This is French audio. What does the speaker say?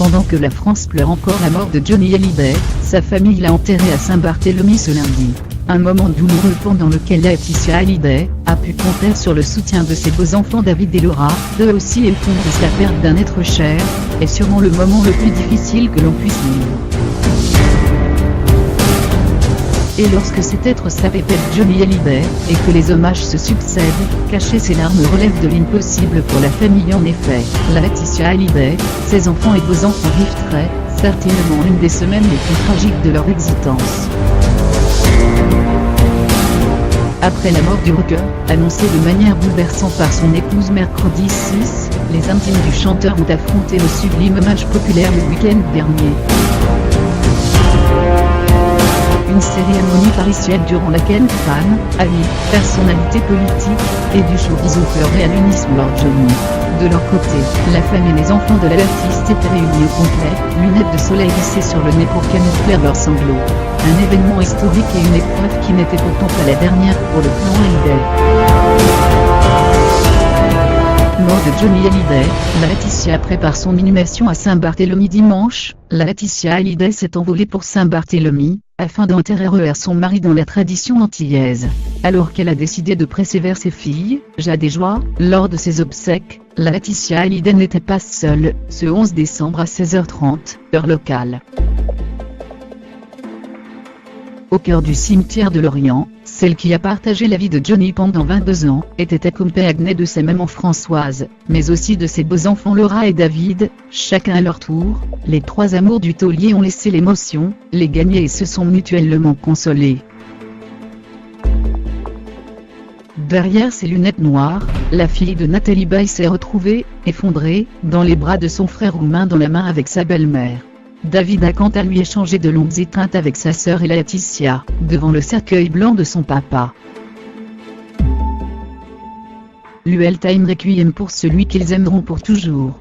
Pendant que la France pleure encore la mort de Johnny Hallyday, sa famille l'a enterré à Saint-Barthélemy ce lundi. Un moment douloureux pendant lequel Laetitia Hallyday a pu compter sur le soutien de ses beaux enfants David et Laura. Eux aussi épousent la perte d'un être cher, est sûrement le moment le plus difficile que l'on puisse vivre. Et lorsque cet être s'appelle Johnny Hallyday, et que les hommages se succèdent, cacher ses larmes relève de l'impossible pour la famille en effet. Laetitia Hallyday, ses enfants et beaux-enfants vivent très, certainement l'une des semaines les plus tragiques de leur existence. Après la mort du rocker, annoncée de manière bouleversante par son épouse mercredi 6, les intimes du chanteur ont affronté le sublime hommage populaire le week-end dernier. Une cérémonie parisienne durant laquelle fans, amis, personnalités politiques et du showbiz ont pleuré à l'unisson Lord Johnny. De leur côté, la femme et les enfants de l'artiste étaient réunis au complet, lunettes de soleil vissées sur le nez pour camoufler leurs sanglots. Un événement historique et une épreuve qui n'était pourtant pas la dernière pour le clan Hallyday. Mort de Johnny Hallyday, Laetitia prépare son inhumation à Saint-Barthélemy dimanche. Laetitia Hallyday s'est envolée pour Saint-Barthélemy, afin d'enterrer son mari dans la tradition antillaise. Alors qu'elle a décidé de préserver ses filles, Jade et Joie, lors de ses obsèques, Laetitia Hallyday n'était pas seule, ce 11 décembre à 16h30, heure locale. Au cœur du cimetière de Lorient, celle qui a partagé la vie de Johnny pendant 22 ans, était accompagnée de sa maman Françoise, mais aussi de ses beaux-enfants Laura et David, chacun à leur tour. Les trois amours du taulier ont laissé l'émotion, les gagner et se sont mutuellement consolés. Derrière ses lunettes noires, la fille de Nathalie Baye s'est retrouvée, effondrée, dans les bras de son frère ou main dans la main avec sa belle-mère. David a quant à lui échangé de longues étreintes avec sa sœur et Laetitia, devant le cercueil blanc de son papa. L'UL Time Requiem pour celui qu'ils aimeront pour toujours.